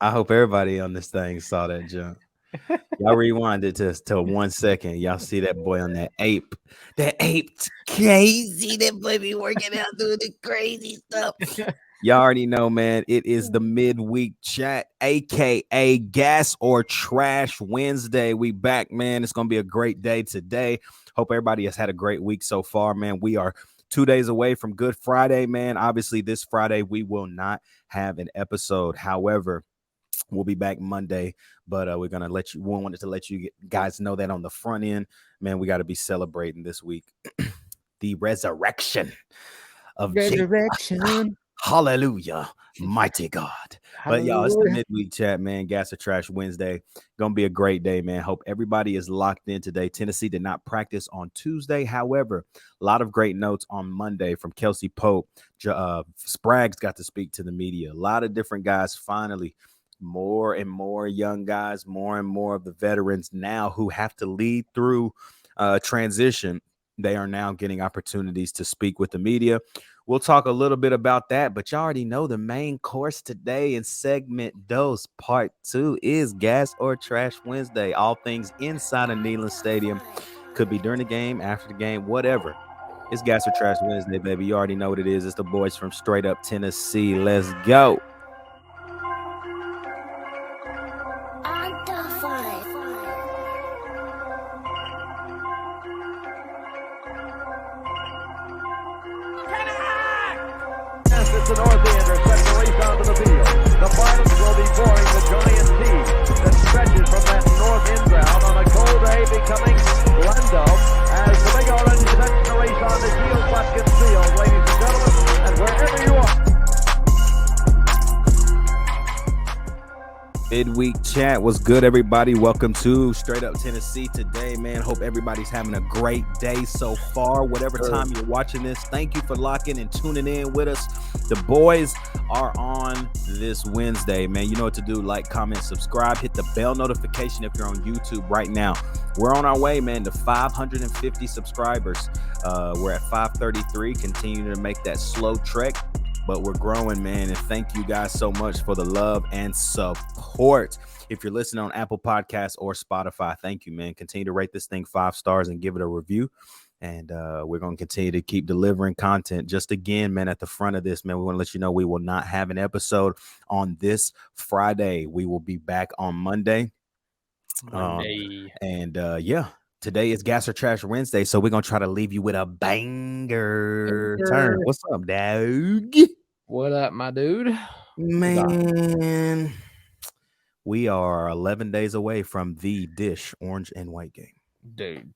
I hope everybody on this thing saw that jump. Y'all rewind it to 1 second. Y'all see that boy on that ape. That ape's crazy. That boy be working out doing the crazy stuff. Y'all already know, man. It is the midweek chat, aka Gas or Trash Wednesday. We back, man. It's gonna be a great day today. Hope everybody has had a great week so far, man. We are 2 days away from Good Friday, man. Obviously, this Friday we will not have an episode. However, we'll be back Monday, but we're gonna let you. We wanted to let you guys know that on the front end, man, we got to be celebrating this week the resurrection of Jesus. Hallelujah, mighty God. But y'all, it's the midweek chat, man. Gas or Trash Wednesday. Gonna be a great day, man. Hope everybody is locked in today. Tennessee did not practice on Tuesday. However, a lot of great notes on Monday from Kelsey Pope. Sprague's got to speak to the media. A lot of different guys finally. More and more young guys, more and more of the veterans now who have to lead through transition. They are now getting opportunities to speak with the media. We'll talk a little bit about that, but you already know the main course today in segment dose part 2 is Gas or Trash Wednesday. All things inside of Neyland Stadium. Could be during the game, after the game, whatever. It's Gas or Trash Wednesday, baby. You already know what it is. It's the boys from straight up Tennessee. Let's go. To Northander, sets the race onto the field. The Barbs will be boring the giant team that stretches from that north end ground on a cold day, becoming Glendo as the big orange sets the race on the Shield Buskins Field, ladies and gentlemen, and wherever you are. Midweek chat was good, everybody. Welcome to Straight Up Tennessee today, man. Hope everybody's having a great day so far. Whatever time you're watching this, thank you for locking and tuning in with us. The boys are on this Wednesday, man. You know what to do. Like, comment, subscribe, hit the bell notification if you're on YouTube right now. We're on our way, man, to 550 subscribers. We're at 533, continuing to make that slow trek. But we're growing, man, and thank you guys so much for the love and support. If you're listening on Apple Podcasts or Spotify, thank you, man. Continue to rate this thing 5 stars and give it a review. And we're going to continue to keep delivering content. Just again, man, at the front of this, man, we want to let you know we will not have an episode on this Friday. We will be back on Monday. Yeah. Today is Gas or Trash Wednesday, so we're going to try to leave you with a banger. Turn. What's up, dog? What up, my dude? Man, we are 11 days away from the Dish orange and white game. Dude,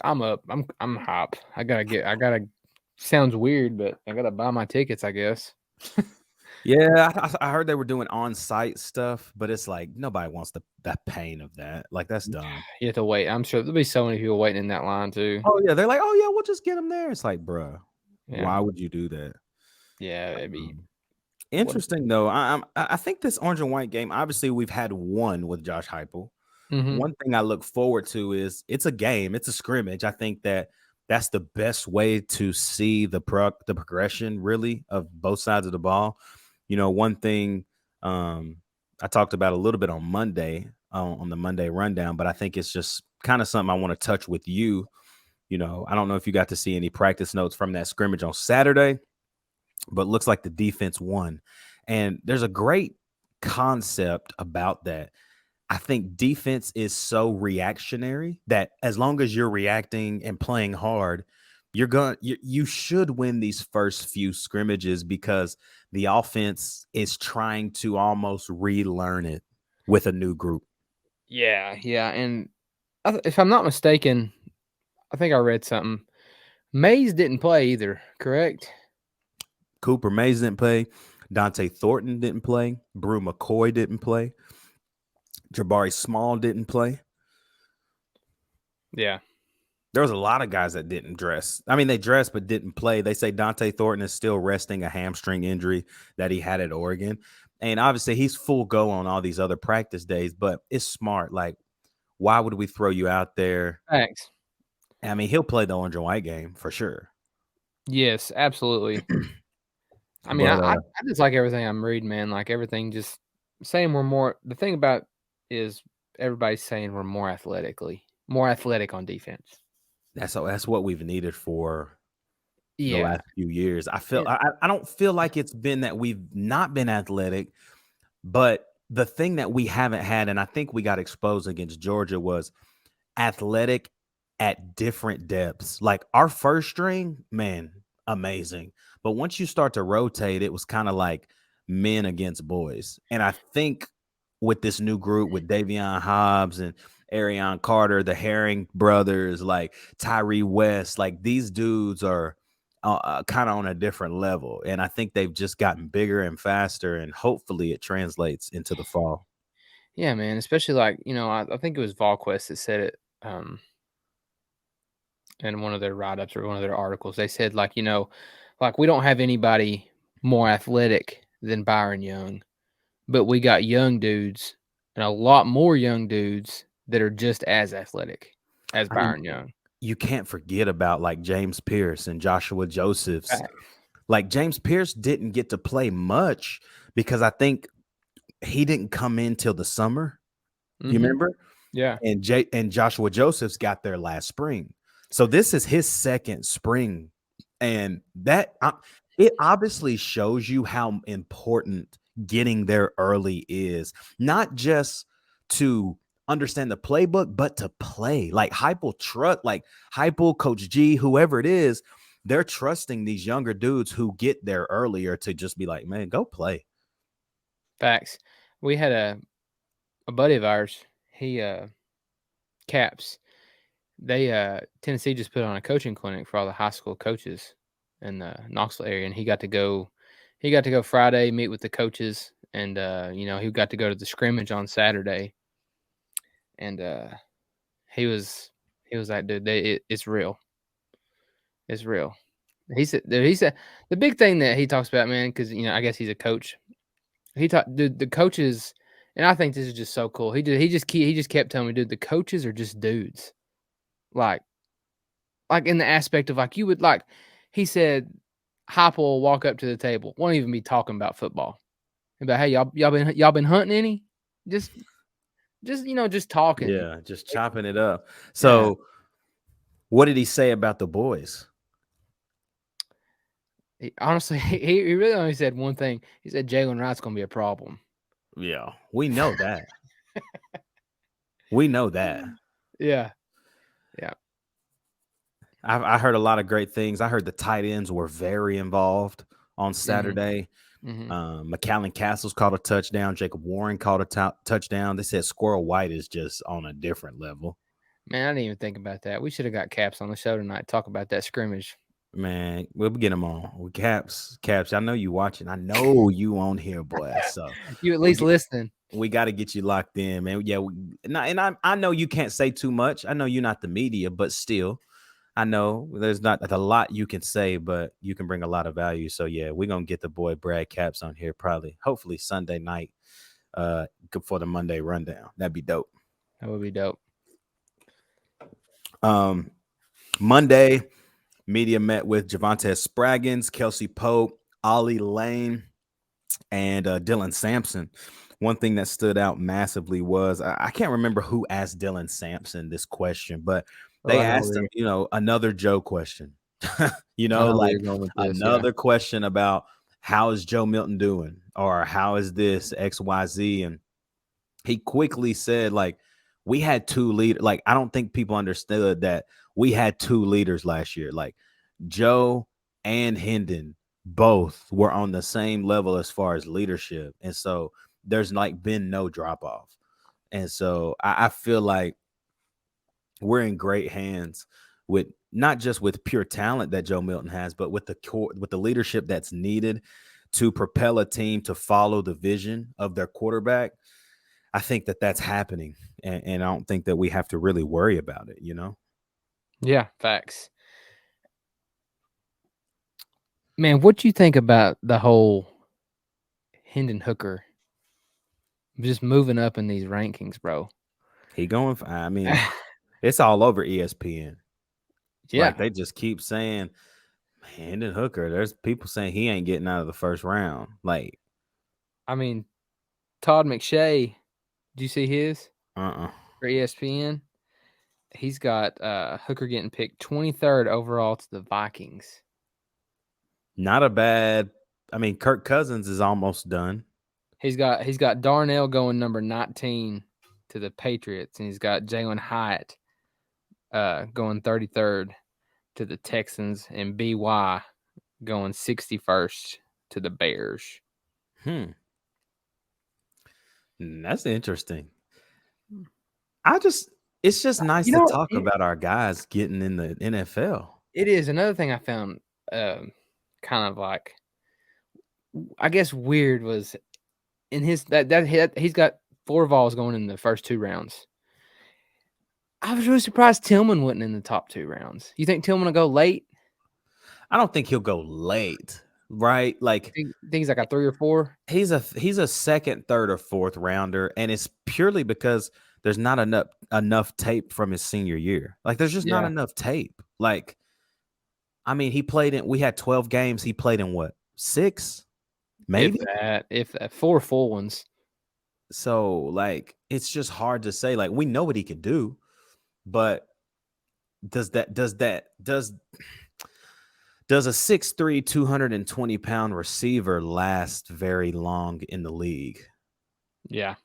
I'm up. I'm hype. I gotta sounds weird, but I gotta buy my tickets, I guess. Yeah, I heard they were doing on-site stuff, but it's like nobody wants the pain of that. Like, that's dumb. You have to wait. I'm sure there'll be so many people waiting in that line too. Oh yeah, they're like, oh yeah, we'll just get them there. It's like, bruh, why would you do that? Yeah, it'd be interesting though. I think this orange and white game. Obviously, we've had one with Josh Heupel. Mm-hmm. One thing I look forward to is it's a game. It's a scrimmage. I think that's the best way to see the progression really of both sides of the ball. You know, one thing I talked about a little bit on Monday on the Monday rundown, but I think it's just kind of something I want to touch with you. You know, I don't know if you got to see any practice notes from that scrimmage on Saturday, but it looks like the defense won. And there's a great concept about that. I think defense is so reactionary that as long as you're reacting and playing hard, you should win these first few scrimmages because the offense is trying to almost relearn it with a new group. Yeah. And if I'm not mistaken, I think I read something. Mays didn't play either, correct? Cooper Mays didn't play. Dante Thornton didn't play. Brew McCoy didn't play. Jabari Small didn't play. Yeah. There was a lot of guys that didn't dress. I mean, they dressed but didn't play. They say Dante Thornton is still resting a hamstring injury that he had at Oregon. And obviously, he's full go on all these other practice days, but it's smart. Like, why would we throw you out there? Thanks. I mean, he'll play the orange and white game for sure. Yes, absolutely. I mean, But I just like everything I'm reading, man. Like everything, just saying we're more. The thing about is everybody's saying we're more athletic on defense. that's what we've needed for the Yeah, last few years. and I don't feel like it's been that we've not been athletic, but the thing that we haven't had, and I think we got exposed against Georgia, was athletic at different depths. Like our first string, man, amazing. But once you start to rotate, it was kind of like men against boys. And I think with this new group with Davion Hobbs and Arion Carter, the Herring brothers, like Tyree West, like these dudes are kind of on a different level. And I think they've just gotten bigger and faster. And hopefully it translates into the fall. yeah, man. Especially like I think it was VolQuest that said it in one of their write-ups or one of their articles. They said like like we don't have anybody more athletic than Byron Young, but we got young dudes and a lot more young dudes that are just as athletic as I mean, Byron Young. you can't forget about like James Pierce and Joshua Josephs. Facts. Like James Pierce didn't get to play much because I think he didn't come in till the summer. You Mhm. remember? Yeah. And Joshua Josephs got there last spring. So this is his second spring. And it obviously shows you how important getting there early is, not just to understand the playbook, but to play. Like Heupel, Coach G, whoever it is, they're trusting these younger dudes who get there earlier to just be like, man, go play. Facts. We had a buddy of ours, he Caps. They Tennessee just put on a coaching clinic for all the high school coaches in the Knoxville area, and he got to go Friday, meet with the coaches, and he got to go to the scrimmage on Saturday. And he was like, dude, it's real. It's real. He said the big thing that he talks about, man, because I guess he's a coach. He talked, dude, the coaches, and I think this is just so cool. He just kept telling me, dude, the coaches are just dudes, like in the aspect of like you would like. He said, Heupel will walk up to the table, won't even be talking about football. But hey, y'all been hunting any? Just just talking. Yeah, just chopping it up. Yeah. So what did he say about the boys? Honestly, he really only said one thing. He said Jalen Wright's going to be a problem. Yeah, we know that. We know that. Yeah. Yeah. I heard a lot of great things. I heard the tight ends were very involved on Mm-hmm. Saturday. McAllen Castles caught a touchdown. Jacob Warren caught a touchdown. They said Squirrel White is just on a different level. Man, I didn't even think about that. We should have got Caps on the show tonight. Talk about that scrimmage. Man, we'll get him on. With Caps. I know you watching. I know you on here, boy. So You at least listening. we got to get you locked in, man. Yeah, I know you can't say too much. I know you're not the media, but still, I know there's not a lot you can say, but you can bring a lot of value. So yeah, we're gonna get the boy Brad Caps on here hopefully Sunday night, for the Monday rundown. That'd be dope. That would be dope. Monday, media met with Javonte Spraggins, Kelsey Pope, Ollie Lane, and Dylan Sampson. One thing that stood out massively was I can't remember who asked Dylan Sampson this question, but they asked him, another Joe question, like another question about how is Joe Milton doing or how is this XYZ. And he quickly said, like, we had two leaders. Like, I don't think people understood that we had two leaders last year. Like Joe and Hendon both were on the same level as far as leadership. And so there's like been no drop off. And so I feel like we're in great hands with not just with pure talent that Joe Milton has, but with the leadership that's needed to propel a team to follow the vision of their quarterback. I think that's happening, and I don't think that we have to really worry about it, Yeah, facts. Man, what do you think about the whole Hendon Hooker just moving up in these rankings, bro? I mean, it's all over ESPN. Yeah. Like they just keep saying Hendon Hooker, there's people saying he ain't getting out of the first round. Like, I mean, Todd McShay, did you see his uh-uh. for ESPN? He's got Hooker getting picked 23rd overall to the Vikings. Not a bad. I mean, Kirk Cousins is almost done. He's got Darnell going number 19 to the Patriots, and he's got Jalen Hyatt going 33rd to the Texans, and BY going 61st to the Bears. That's interesting. It's just nice to talk about our guys getting in the NFL. It is. Another thing I found kind of like, I guess, weird was in his that he's got 4 Vols going in the first 2 rounds. I was really surprised Tillman wasn't in the top 2 rounds. You think Tillman will go late? I don't think he'll go late, right? Like, I think he's like a 3 or 4. He's a second, third, or fourth rounder, and it's purely because there's not enough tape from his senior year. Like, there's just not enough tape. Like, I mean, we had 12 games. He played in what, 6? Maybe? If that 4 full ones. So, like, it's just hard to say. Like, we know what he can do, but does a 6'3", 220-pound receiver last very long in the league? Yeah.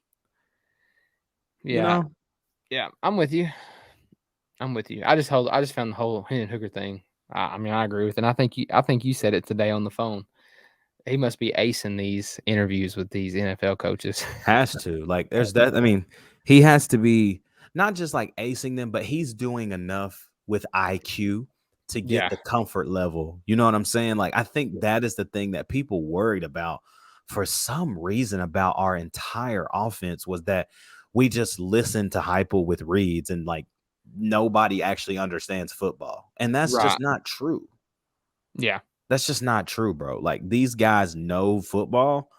You know? Yeah, I'm with you. I just found the whole Hendon Hooker thing. I mean, I agree with it. And I think you said it today on the phone. He must be acing these interviews with these NFL coaches. Has to. Like, there's that. I mean, he has to be not just like acing them, but he's doing enough with IQ to get the comfort level. You know what I'm saying? Like, I think that is the thing that people worried about for some reason about our entire offense, was that we just listen to Heupel with reads and like nobody actually understands football. And that's just not true. Yeah. That's just not true, bro. Like, these guys know football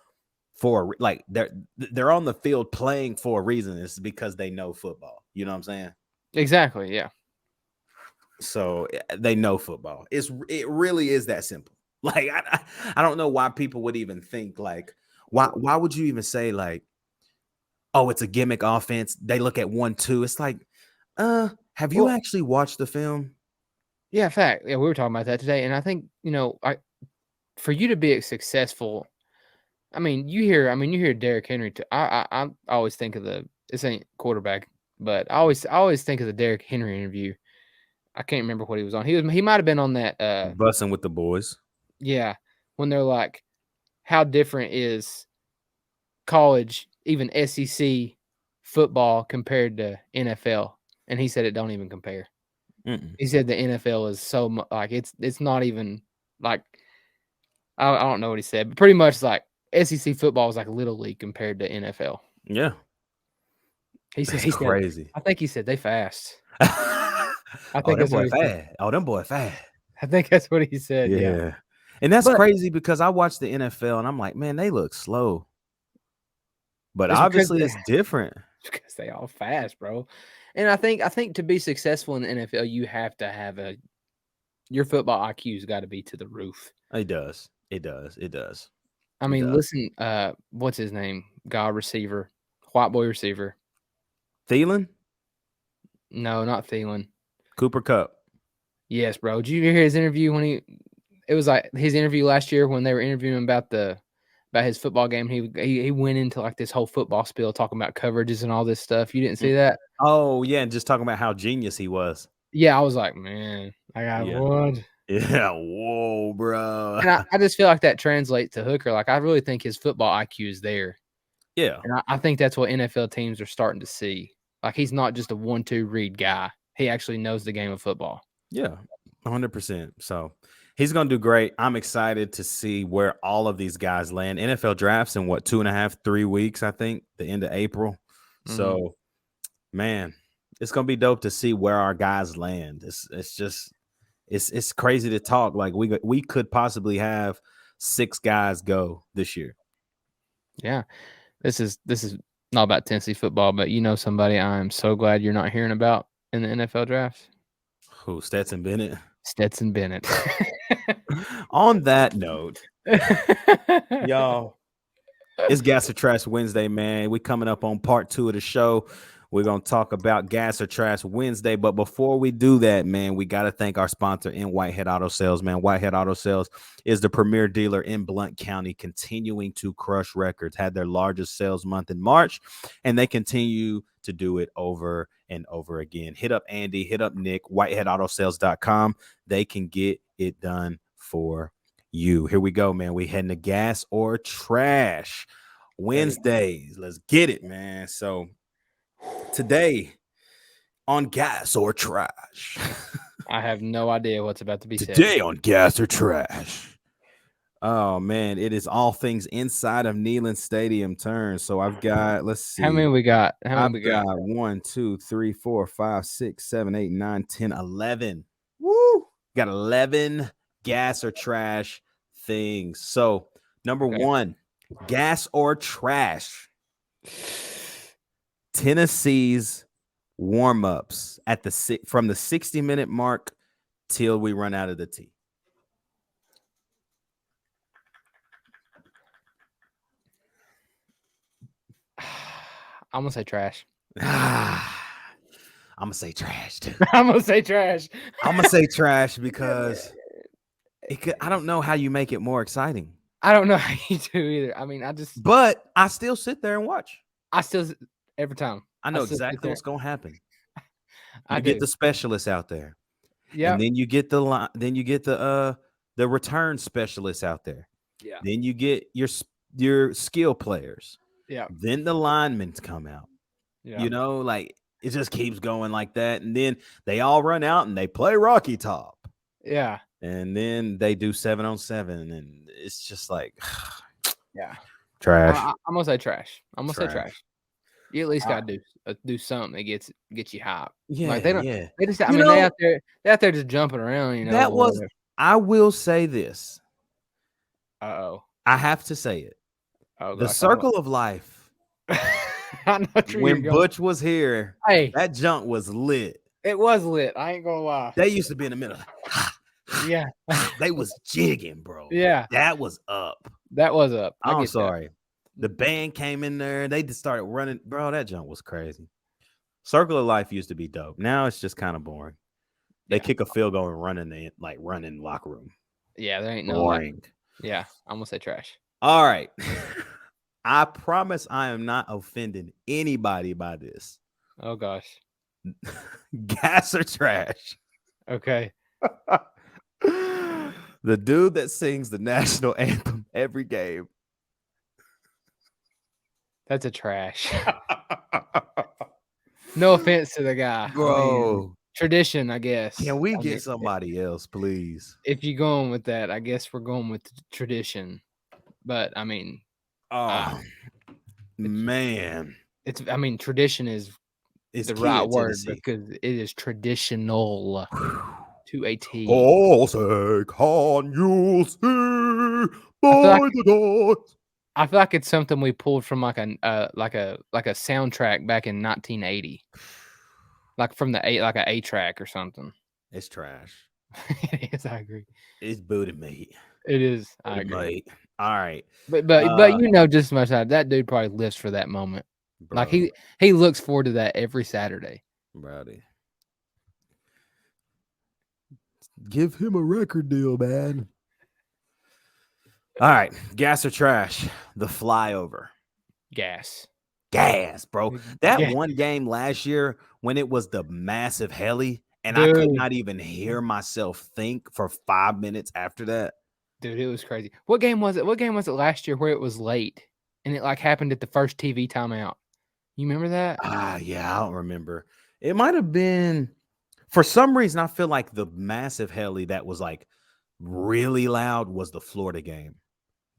for, like, they're on the field playing for a reason. It's because they know football. You know what I'm saying? Exactly. Yeah. So they know football. It really is that simple. Like, I don't know why people would even think, like, why would you even say, like, oh, it's a gimmick offense. They look at 1-2. It's like, have you actually watched the film? Yeah, fact. Yeah, we were talking about that today, and I think, for you to be successful, I mean, you hear Derrick Henry. I always think of this ain't quarterback, but I always think of the Derrick Henry interview. I can't remember what he was on. He might have been on that Bussing with the Boys. Yeah, when they're like, how different is college, even SEC football compared to NFL? And he said it don't even compare. He said the NFL is so like it's not even like, I don't know what he said, but pretty much like SEC football is like little league compared to NFL. Yeah, he said crazy. I think he said they fast. I think them boy fast. Oh, them boy fast. I think that's what he said. Yeah. And that's crazy because I watch the NFL and I'm like, man, they look slow. But obviously it's different. Because they all fast, bro. And I think to be successful in the NFL, you have to have your football IQ's got to be to the roof. It does. I mean, listen, what's his name? Receiver, white boy receiver. Thielen? No, not Thielen. Cooper Kupp. Yes, bro. Did you hear his interview it was like his interview last year when they were interviewing him about his football game? He went into like this whole football spiel talking about coverages and all this stuff. You didn't see that? Oh, yeah, and just talking about how genius he was. Yeah, I was like, man, I got one. Yeah, whoa, bro. And I just feel like that translates to Hooker. Like, I really think his football IQ is there. Yeah. And I think that's what NFL teams are starting to see. Like, he's not just a 1-2 read guy. He actually knows the game of football. Yeah, 100%. So he's going to do great. I'm excited to see where all of these guys land. NFL drafts in 2.5, 3 weeks, I think, the end of April. Mm-hmm. So, man, it's going to be dope to see where our guys land. It's crazy to talk. Like, we could possibly have 6 guys go this year. Yeah. This is not about Tennessee football, but somebody I'm so glad you're not hearing about in the NFL draft. Who, Stetson Bennett? Stetson Bennett. On that note, y'all, it's Gas or Trash Wednesday, man. We coming up on part 2 of the show. We're going to talk about Gas or Trash Wednesday. But before we do that, man, we got to thank our sponsor in Whitehead Auto Sales, man. Whitehead Auto Sales is the premier dealer in Blount County, continuing to crush records, had their largest sales month in March, and they continue to do it over and over again. Hit up Andy, hit up Nick, whiteheadautosales.com. They can get it done for you. Here we go, man. We heading to Gas or Trash Wednesdays. Let's get it, man. So today on Gas or Trash. I have no idea what's about to be said. Today on Gas or Trash. Oh man, it is all things inside of Neyland Stadium turn. So I've got, let's see. How many we got? I've got 1, 2, 3, 4, 5, 6, 7, 8, 9, 10, 11. Woo! Got 11 Gas or Trash things. So number 1, Gas or Trash. Tennessee's warm-ups at from the 60-minute mark till we run out of the tee. I'm gonna say trash. I'm gonna say trash too. I'm gonna say trash. I'm gonna say trash because I don't know how you make it more exciting. I don't know how you do either. I mean, but I still sit there and watch. Every time. I know exactly what's gonna happen. I get the specialists out there. Yeah. And then you get the return specialists out there. Yeah. Then you get your skill players. Yeah. Then the linemen come out. Yeah. You know, like it just keeps going like that. And then they all run out and they play Rocky Top. Yeah. And then they do 7-on-7. And it's just like, yeah. Trash. I'm going to say trash. I'm going to say trash. You at least got to do something that gets you hyped. Yeah. Like they don't, yeah. they just, I mean, they out there just jumping around, you know. I will say this. Uh-oh. I have to say it. Oh, the circle of life. I know when Butch was here, hey, that junk was lit. It was lit. I ain't gonna lie. They used to be in the middle. Yeah. They was jigging, bro. Yeah. That was up. That was up. I'm sorry. The band came in there. They just started running. Bro, that junk was crazy. Circle of life used to be dope. Now it's just kind of boring. They kick a field goal and run in locker room. Yeah, there ain't boring. Yeah, I'm gonna say trash. All right. I promise I am not offending anybody by this. Oh, gosh. Gas or trash? Okay. The dude that sings the national anthem every game. That's a trash. No offense to the guy. Bro. I mean, tradition, I guess. Can we get somebody else, please? If you're going with that, I guess we're going with the tradition. But I mean, man, tradition is the right word because it is traditional to a T. Oh, say, can you see by the doors? I feel like it's something we pulled from like a soundtrack back in 1980, like from the A track or something. It's trash. It is. I agree. It's booty meat. It is. I agree. All right, but you know just as much as that dude probably lives for that moment. Bro. Like he looks forward to that every Saturday. Brody, give him a record deal, man. All right, gas or trash? The flyover. Gas, bro. That one game last year when it was the massive heli, and I could not even hear myself think for 5 minutes after that. Dude, it was crazy. What game was it? What game was it last year where it was late and it like happened at the first TV timeout? You remember that? Yeah, I don't remember. It might have been, for some reason, I feel like the massive heli that was like really loud was the Florida game.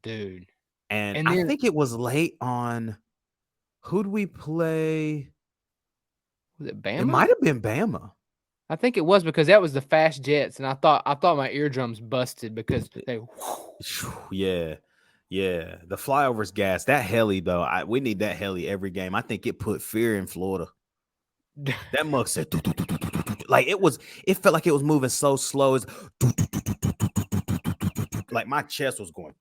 Dude. And I think it was late on, who'd we play? Was it Bama? It might have been Bama. I think it was because that was the Fast Jets, and I thought my eardrums busted because they. Yeah. The flyover's gas. That heli though, we need that heli every game. I think it put fear in Florida. That mug said like it felt like it was moving so slow. like my chest was going.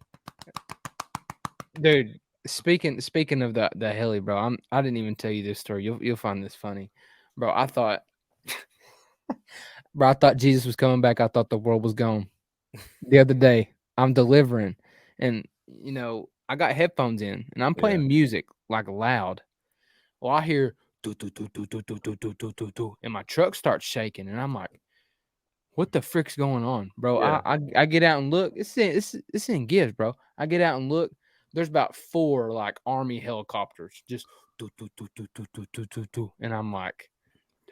Dude, speaking of the heli, bro, I didn't even tell you this story. You'll find this funny, bro. I thought Jesus was coming back. I thought the world was gone. The other day, I'm delivering, and I got headphones in, and I'm playing music like loud. Well, I hear do do do do do do do do do do do, and my truck starts shaking, and I'm like, "What the frick's going on, bro?" Yeah. I get out and look. It's in Gibbs, bro. I get out and look. There's about 4 like Army helicopters just do do do do do do do do do, and I'm like,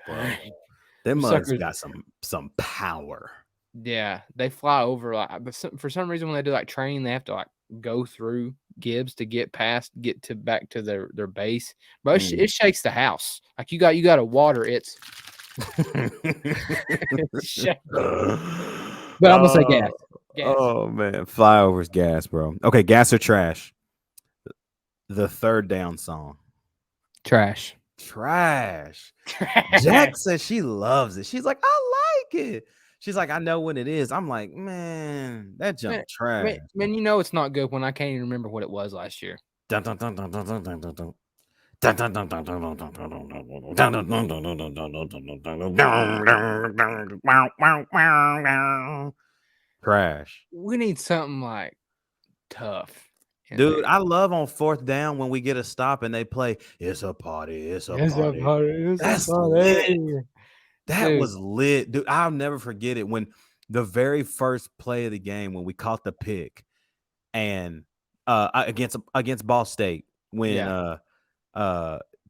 Bro, "Dang." them mugs Suckers. got some power. Yeah, they fly over like, but for some reason when they do like training, they have to like go through Gibbs to get back to their base. Bro, it shakes the house. Like you got to water it's. But I'm gonna say gas. Oh man, flyovers gas, bro. Okay, gas or trash? The third down song. Trash. Jack says she loves it. She's like, I like it. She's like, I know what it is. I'm like, man, that jump trash. Man, it's not good when I can't even remember what it was last year. Dun, dun, dun, dun, dun, dun, dun, dun, dun. Trash. We need something like tough. Dude, I love on fourth down when we get a stop and they play "It's a Party, It's a Party." That's lit. That was lit, dude. I'll never forget it when the very first play of the game when we caught the pick and against Ball State when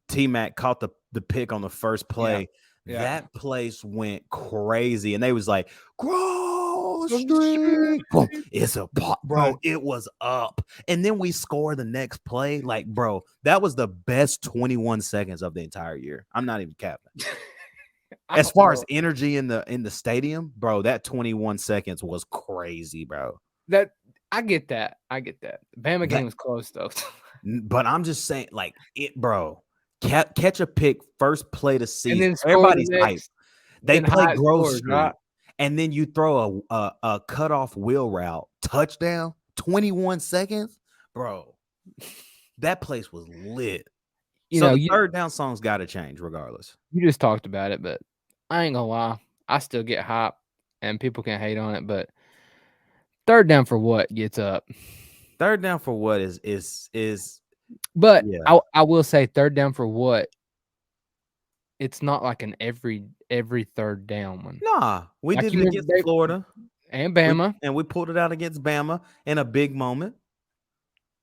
T-Mac caught the pick on the first play. Yeah. That place went crazy and they was like, "Grow street." It's a pop, bro. It was up. And then we score the next play. Like, bro, that was the best 21 seconds of the entire year. I'm not even capping. As far as energy in the stadium, bro, that 21 seconds was crazy, bro. That I get that. Bama game was close though. But I'm just saying, like it, bro. Catch a pick, first play to season. Everybody's hype. They play Grove Street, right? And then you throw a cutoff wheel route touchdown, 21 seconds, bro. That place was lit. Third down songs got to change regardless. You just talked about it, but I ain't gonna lie. I still get hype, and people can hate on it, but third down for what gets up? Third down for what is. But yeah. I will say third down for what? It's not like an every third down one. Nah, we did it against Florida and Bama, and we pulled it out against Bama in a big moment.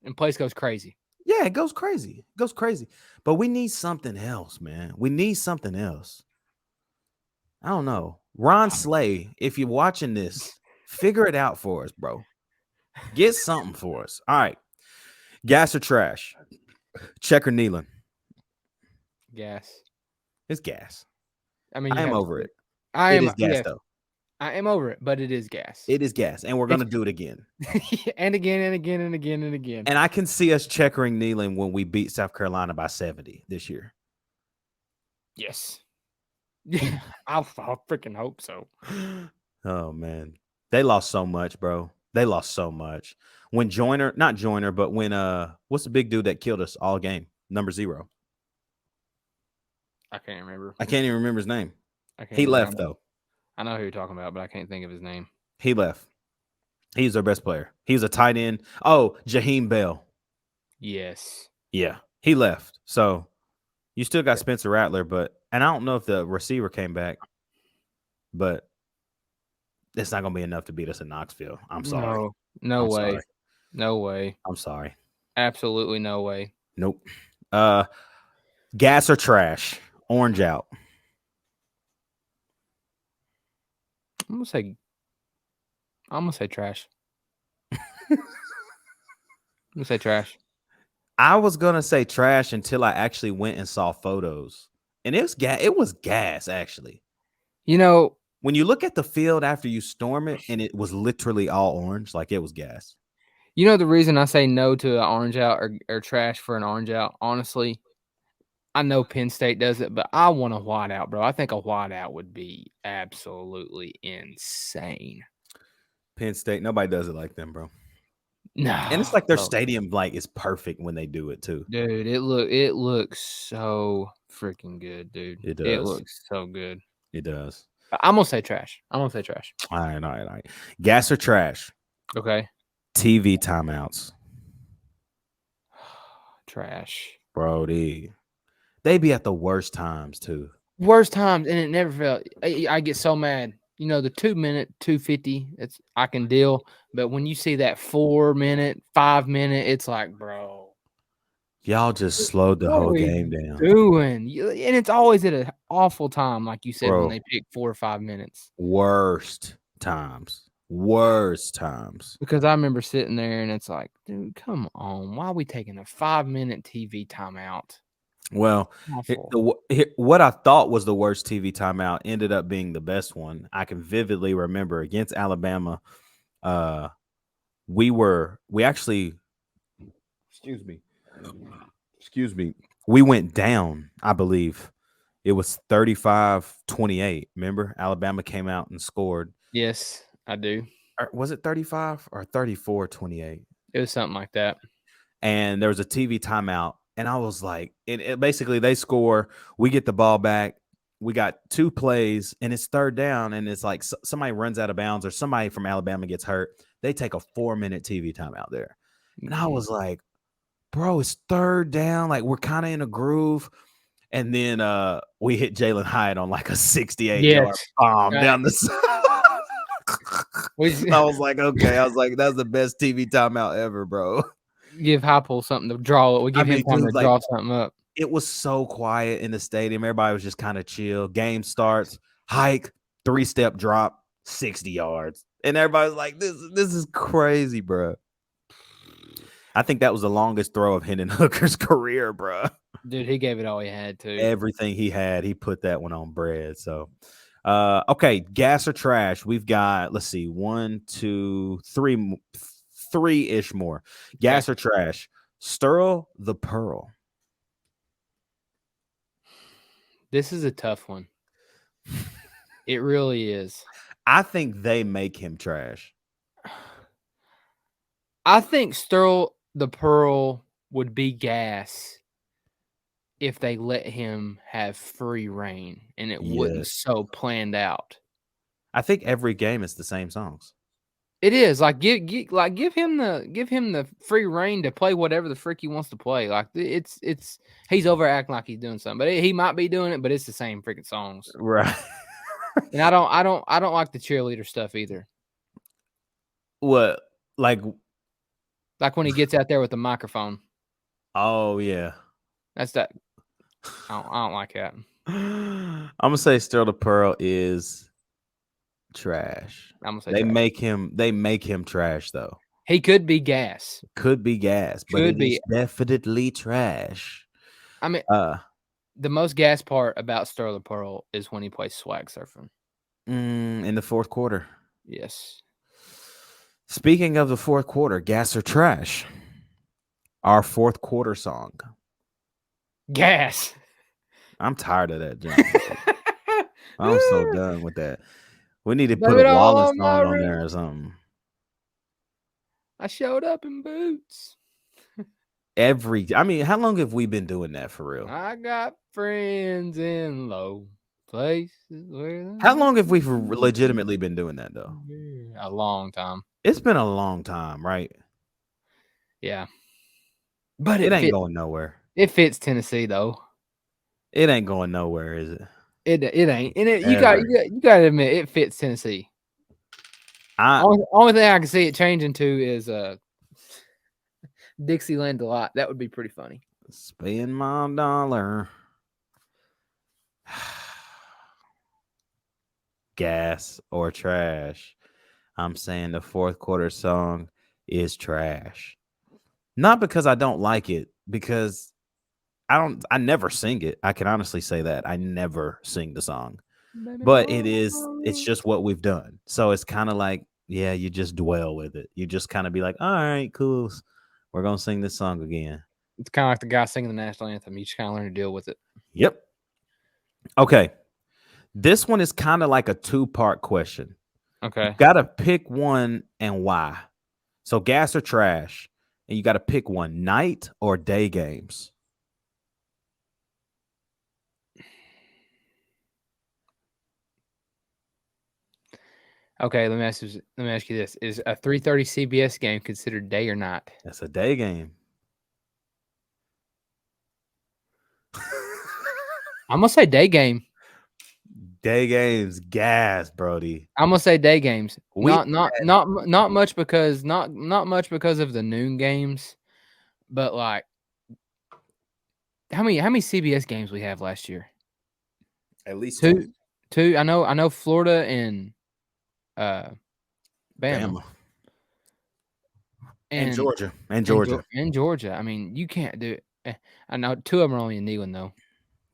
And place goes crazy. Yeah, it goes crazy. But we need something else, man. We need something else. I don't know. Ron Slay, if you're watching this, figure it out for us, bro. Get something for us. All right. Gas or trash? Check or Neyland? Gas. It's gas. I mean, I am over it. It is gas, though. I am over it, but it is gas. It is gas, and we're going to do it again. and again, and again, and again, and again. And I can see us checkering Neyland when we beat South Carolina by 70 this year. Yes. I freaking hope so. Oh, man. They lost so much, bro. They lost so much. When not Joyner, but when what's the big dude that killed us all game? Number 0. I can't remember. I can't even remember his name. He left though. I know who you're talking about, but I can't think of his name. He left. He's our best player. He's a tight end. Oh, Jaheim Bell. Yes. Yeah, he left. So you still got Spencer Rattler, and I don't know if the receiver came back, but it's not going to be enough to beat us in Knoxville. I'm sorry. No way. Sorry. No way. I'm sorry. Absolutely no way. Nope. Gas or trash? Orange out. I'm gonna say trash. I'm gonna say trash. I was gonna say trash until I actually went and saw photos, and it was gas. It was gas, actually. When you look at the field after you storm it, and it was literally all orange, like it was gas. The reason I say no to an orange out or trash for an orange out, honestly, I know Penn State does it, but I want a white out, bro. I think a white out would be absolutely insane. Penn State, nobody does it like them, bro. No, And it's like their bro. stadium like is perfect when they do it too. Dude, it looks so freaking good, dude. It It does. looks so good. It does. I'm gonna say trash. I'm gonna say trash. All right, all right, all right. Gas or trash? Okay. TV timeouts. Trash. Bro, they be at the worst times too. Worst times, and it never felt. I get so mad. You know, the 2 minute, 250. It's I can deal, but when you see that 4 minute, 5 minute, it's like, bro, Y'all just slowed the what are whole we game down. doing? And it's always at an awful time, like you said, when Bro. they pick 4 or 5 minutes. Worst times. Worst times. Because I remember sitting there, and it's like, dude, come on, why are we taking a 5 minute TV timeout? Well, Awful. what I thought was the worst TV timeout ended up being the best one. I can vividly remember against Alabama. We actually, excuse me, we went down, I believe. It was 35-28. Remember, Alabama came out and scored. Yes, I do. Or was it 35 or 34-28? It was something like that. And there was a TV timeout. And I was like, it basically they score, we get the ball back, we got 2 plays, and it's third down, and it's like somebody runs out of bounds or somebody from Alabama gets hurt. They take a 4-minute TV timeout there. And I was like, bro, it's third down. Like, we're kind of in a groove. And then we hit Jalen Hyatt on like a 68-yard bomb down the side. I was like, okay. I was like, that's the best TV timeout ever, bro. Give Heupel something to draw it. We give him time to draw something up. It was so quiet in the stadium. Everybody was just kind of chill. Game starts, hike, 3-step drop, 60 yards. And everybody's like, this is crazy, bro. I think that was the longest throw of Hendon Hooker's career, bro. Dude, he gave it all he had to. Everything he had, he put that one on bread. So, okay, gas or trash? We've got, let's see, 1, 2, 3, 3-ish more. Gas or trash? Sterl the Pearl. This is a tough one. It really is. I think they make him trash. I think Sterl the Pearl would be gas if they let him have free reign and it wouldn't so planned out. I think every game is the same songs. It is like give him the free reign to play whatever the frick he wants to play. Like it's he's overacting like he's doing something, but he might be doing it, but it's the same freaking songs, right? And I don't like the cheerleader stuff either. What like when he gets out there with the microphone? Oh yeah, that's that. I don't like that. I'm gonna say Sterl the Pearl is trash. I'm gonna say they make him trash though. He could be gas. Could be gas, but it is definitely trash. I mean, the most gas part about Sterl the Pearl is when he plays swag surfing in the fourth quarter. Yes. Speaking of the fourth quarter, gas or trash? Our fourth quarter song. Gas. I'm tired of that jump. I'm so done with that. We need to put a Wallace song on there or something. I showed up in boots. I mean, how long have we been doing that for real? I got friends in low places. How long have we legitimately been doing that though? A long time. It's been a long time, right? Yeah. But it ain't going nowhere. It fits Tennessee though. It ain't going nowhere, is it? It ain't. And you got to admit it fits Tennessee. Only thing I can see it changing to is Dixieland Delight. That would be pretty funny. Spend my dollar. Gas or trash? I'm saying the fourth quarter song is trash. Not because I don't like it, because I never sing it. I can honestly say that. I never sing the song. But it's just what we've done. So it's kind of like, yeah, you just dwell with it. You just kind of be like, all right, cool. We're going to sing this song again. It's kind of like the guy singing the national anthem. You just kind of learn to deal with it. Yep. Okay. This one is kind of like a 2-part question. Okay. Gotta pick one and why. So gas or trash, and you got to pick one: night or day games. Okay, let me ask you this. Is a 3:30 CBS game considered day or night? That's a day game. I'm gonna say day game. Day games, gas, Brody. I'm gonna say day games. We Not much because not much because of the noon games, but like how many CBS games we have last year? at least Two. I know Florida and Bama. Bama and Georgia And Georgia. I mean, you can't do it. I know 2 of them are only in Neyland though.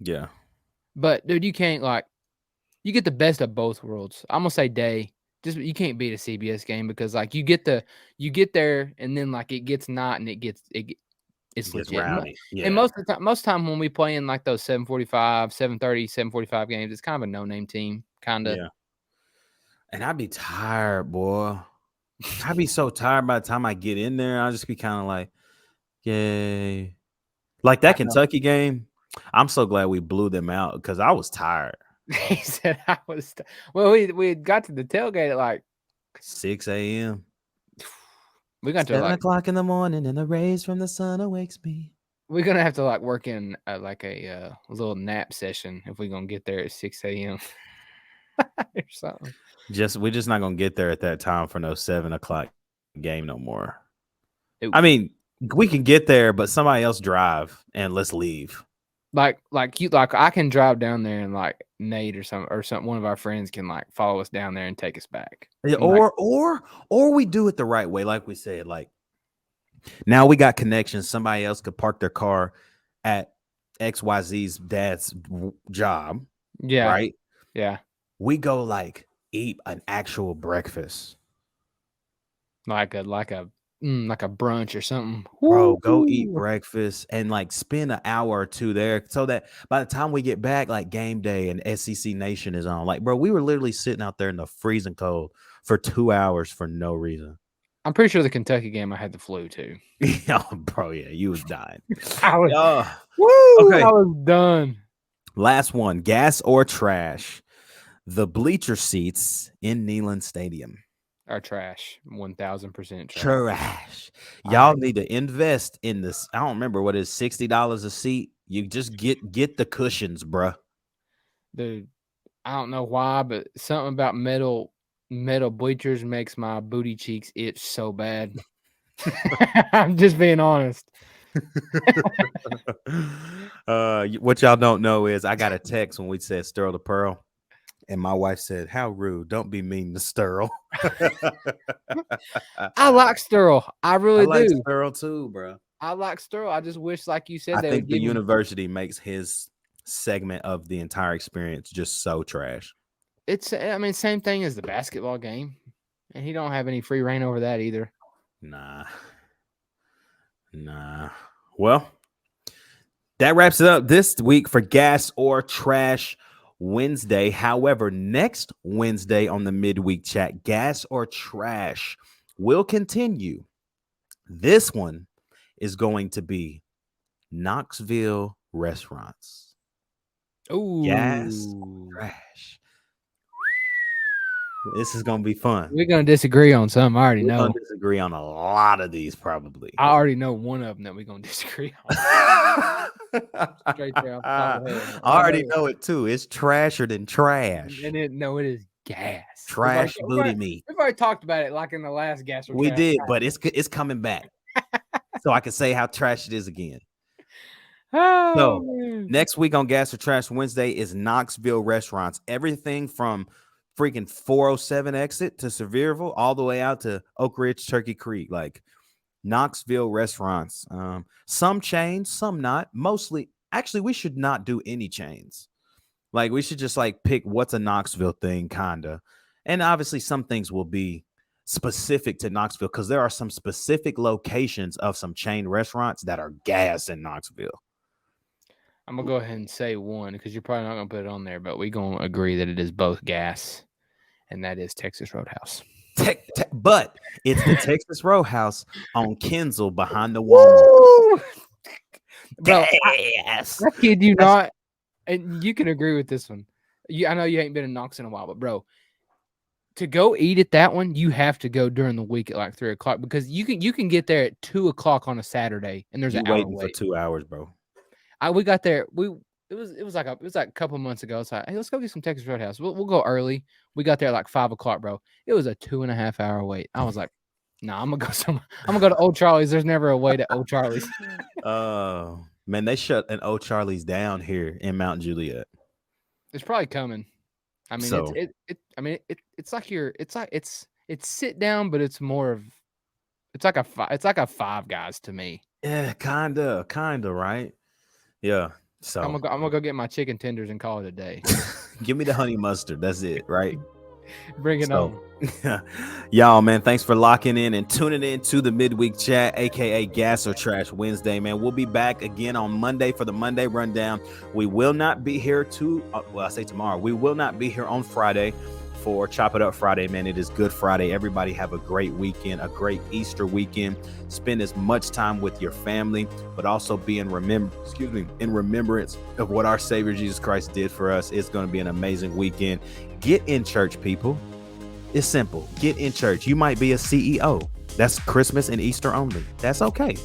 Yeah. But dude, you can't you get the best of both worlds. I'm gonna say day. Just you can't beat a CBS game because like you get there and then like it gets not and it's legit. Rowdy. Yeah. And most of the time when we play in like those 7:45, 7:30, 7:45 games, it's kind of a no-name team, kind of. Yeah. And I'd be tired, boy. I'd be so tired by the time I get in there. I'll just be kind of like, yay. Like that Kentucky game, I'm so glad we blew them out because I was tired. He said I was. Well, we got to the tailgate at like 6 a.m. We got to 7 o'clock in the morning, and the rays from the sun awakes me. We're gonna have to like work in like a little nap session if we're gonna get there at 6 a.m. or something. We're just not gonna get there at that time for no 7 o'clock game no more. Ooh. I mean, we can get there, but somebody else drive and let's leave. Like I can drive down there and like Nate or something. One of our friends can like follow us down there and take us back. Yeah, or we do it the right way, like we said. Like now we got connections. Somebody else could park their car at XYZ's dad's job. Yeah. Right. Yeah. We go like eat an actual breakfast, like a brunch or something. Bro, go eat breakfast and like spend an hour or two there so that by the time we get back, like game day and SEC Nation is on. Like, bro, we were literally sitting out there in the freezing cold for 2 hours for no reason. I'm pretty sure the Kentucky game I had the flu too. Oh, bro, yeah, you was dying. I was, okay. I was done. Last one, gas or trash? The bleacher seats in Neyland Stadium are trash. 1,000% trash. Y'all need to invest in this. I don't remember what is $60 a seat. You just get the cushions, bruh. Dude, I don't know why, but something about metal bleachers makes my booty cheeks itch so bad. I'm just being honest. What y'all don't know is I got a text when we said Sterl to Pearl. And my wife said, "How rude! Don't be mean to Sterl." I like Sterl. I really do. I like Sterl too, bro. I like Sterl. I just wish, like you said, I think the university makes his segment of the entire experience just so trash. I mean, same thing as the basketball game, and he don't have any free reign over that either. Nah. Well, that wraps it up this week for Gas or Trash Wednesday. However, next Wednesday on the midweek chat, Gas or Trash will continue. This one is going to be Knoxville restaurants. Ooh, gas, trash. This is gonna be fun. We're gonna disagree on some. I already know. We're gonna disagree on a lot of these, probably. I already know one of them that we're gonna disagree on. Straight there off the top of the head. I already know it too. It's trasher than trash. And it is gas. Trash booty meat. We've already talked about it like in the last gas. We did, but it's coming back. So I can say how trash it is again. Oh, so man. Next week on Gas or Trash Wednesday is Knoxville restaurants. Everything from freaking 407 exit to Sevierville all the way out to Oak Ridge, Turkey Creek. Like Knoxville restaurants. Some chains, some not. Mostly, actually, we should not do any chains. Like we should just like pick what's a Knoxville thing, kinda. And obviously some things will be specific to Knoxville because there are some specific locations of some chain restaurants that are gas in Knoxville. I'm gonna go ahead and say one because you're probably not gonna put it on there, but we're gonna agree that it is both gas. and that is Texas Roadhouse. But it's the Texas Roadhouse on Kensal behind the Walmart. Bro, Yes. I kid you not, and you can agree with this one. I know you ain't been in Knox in a while, but bro, to go eat at that one, you have to go during the week at like 3 o'clock because you can get there at 2 o'clock on a Saturday, and there's an hour waiting wait. for 2 hours, bro. We got there. It was like a couple of months ago. It's like, hey, let's go get some Texas Roadhouse. We'll go early. We got there at like 5 o'clock, bro. It was a 2.5 hour wait. I was like, nah, I'm gonna go to Old Charlie's. There's never a wait at Old Charlie's. Man, they shut an Old Charlie's down here in Mount Juliet. It's probably coming. I mean, So- it's sit down, but it's more of it's like a Five Guys to me. Yeah, kinda, right? Yeah. So I'm gonna go get my chicken tenders and call it a day. give me the honey mustard. That's it, right? Bring it on. Y'all, man, thanks for locking in and tuning in to the midweek chat, aka Gas or Trash Wednesday, man. We'll be back again on Monday for the Monday rundown. We will not be here I say tomorrow. We will not be here on Friday for Chop It Up Friday, man. It is Good Friday. Everybody have a great weekend, a great Easter weekend. Spend as much time with your family, but also be in remembrance of what our Savior Jesus Christ did for us. It's going to be an amazing weekend. Get in church, people. It's simple. Get in church. You might be a CEO. That's Christmas and Easter only. That's okay.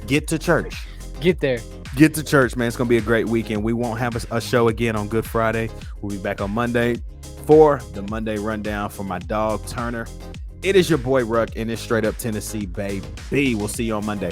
Get to church. Get there. Get to church, man. It's going to be a great weekend. We won't have a show again on Good Friday. We'll be back on Monday for the Monday rundown for my dog, Turner. It is your boy, Ruck, and it's Straight Up Tennessee, baby. We'll see you on Monday.